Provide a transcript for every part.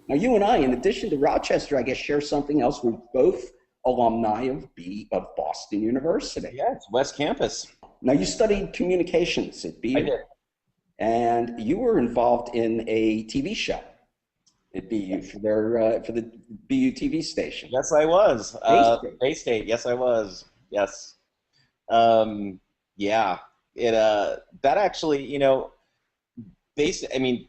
Now, you and I, in addition to Rochester, I guess, share something else. We're both alumni of Boston University. Yeah, it's West Campus. Now, you studied communications at I BU, did. and you were involved in a TV show at BU for the BU TV station. Yes, I was. Bay State. Bay State. Yes, I was. Yes. Um, yeah. It that actually, I mean,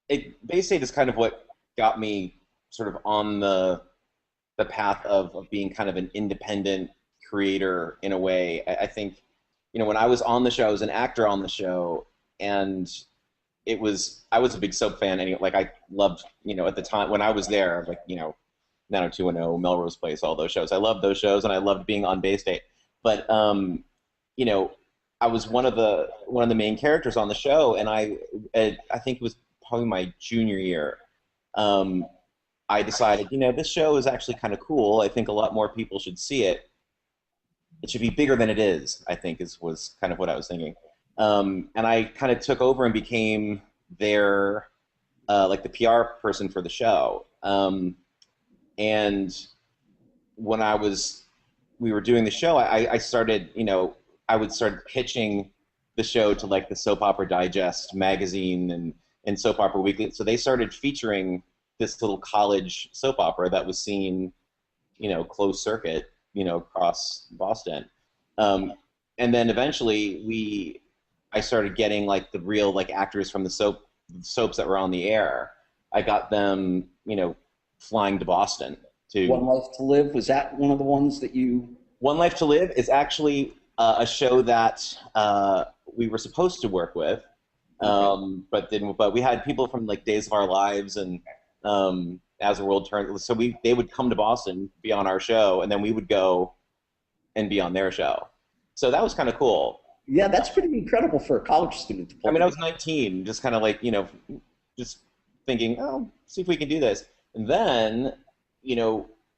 Bay State is kind of what got me sort of on the path of being kind of an independent creator in a way. I think, when I was on the show, I was an actor on the show, and I was a big soap fan. And like I loved, at the time when I was there, like 90210, Melrose Place, all those shows. I loved those shows, and I loved being on Bay State. But I was one of the main characters on the show, and I think it was probably my junior year. I decided, this show is actually kind of cool. I think a lot more people should see it. It should be bigger than it is, I think, was kind of what I was thinking. And I kind of took over and became their, like the PR person for the show. And when we were doing the show, I started, I would start pitching the show to like the Soap Opera Digest magazine and Soap Opera Weekly. So they started featuring this little college soap opera that was seen, closed circuit, across Boston. And then eventually I started getting like the real like actors from the soaps that were on the air. I got them, flying to Boston to. One Life to Live, was that one of the ones that you? One Life to Live is actually a show that we were supposed to work with, but didn't. But we had people from like Days of Our Lives and As the World Turns. So they would come to Boston, be on our show, and then we would go and be on their show. So that was kind of cool. Yeah, that's pretty incredible for a college student to play. I mean, I was 19, just kind of like, just thinking, oh, see if we can do this. And then,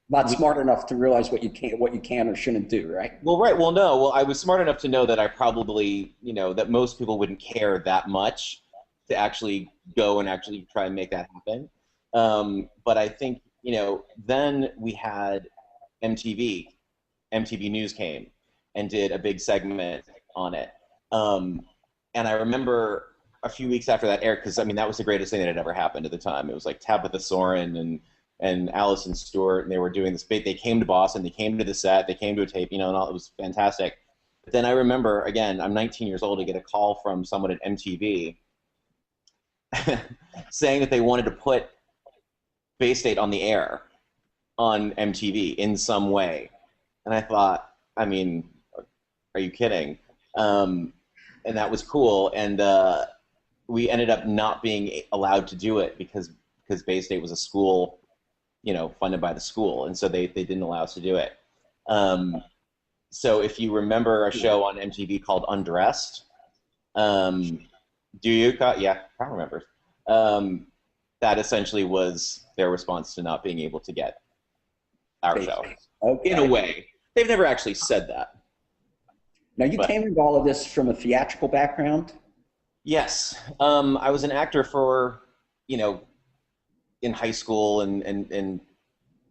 not smart enough to realize what you can or shouldn't do, right? Well, right. Well, no. Well, I was smart enough to know that I probably, that most people wouldn't care that much to actually go and actually try and make that happen. But I think, then we had MTV. MTV News came and did a big segment on it. And I remember a few weeks after that aired, because, I mean, that was the greatest thing that had ever happened at the time. It was like Tabitha Soren and Allison Stewart, and they were doing this big. They came to Boston, they came to the set, they came to a tape, and all. It was fantastic. But then I remember, again, I'm 19 years old, to get a call from someone at MTV saying that they wanted to put Bay State on the air on MTV in some way. And I thought, I mean, are you kidding? And that was cool. And we ended up not being allowed to do it because Bay State was a school, funded by the school, and so they didn't allow us to do it. So if you remember a show on MTV called Undressed, do you? Yeah, I remember. That essentially was their response to not being able to get our show. Okay. In a way. They've never actually said that. Now, you came into all of this from a theatrical background? Yes. I was an actor for, in high school and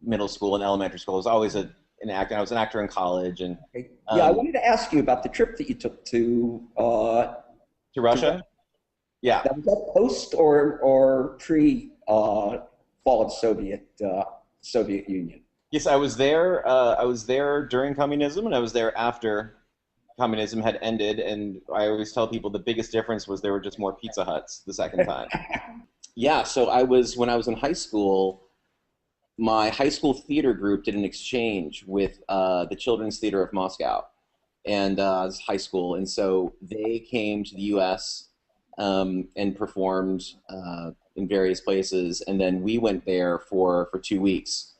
middle school and elementary school. I was always an actor. I was an actor in college. And yeah, I wanted to ask you about the trip that you took to Russia. Yeah. Was that post or pre fall of the Soviet Union? Yes, I was there. I was there during communism, and I was there after communism had ended. And I always tell people the biggest difference was there were just more Pizza Huts the second time. Yeah, so when I was in high school, my high school theater group did an exchange with the Children's Theater of Moscow, and high school, and so they came to the U.S. And performed in various places, and then we went there for 2 weeks,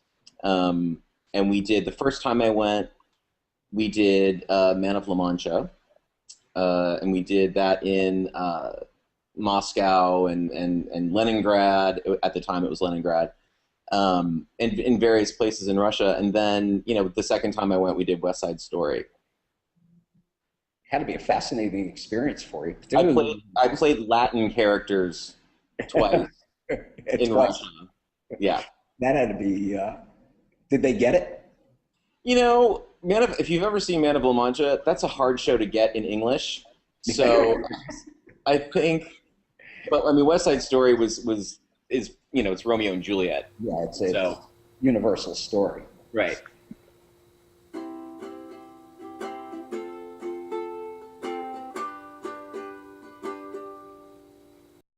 and we did, the first time I went, we did Man of La Mancha, and we did that in Moscow and Leningrad. At the time, it was Leningrad, and in various places in Russia. And then, the second time I went, we did West Side Story. Had to be a fascinating experience for you. I played Latin characters twice in Russia. Yeah. That had to be. Did they get it? You know, if you've ever seen Man of La Mancha, that's a hard show to get in English. So I think, but I mean, West Side Story is it's Romeo and Juliet. Yeah, it's a So universal story. right.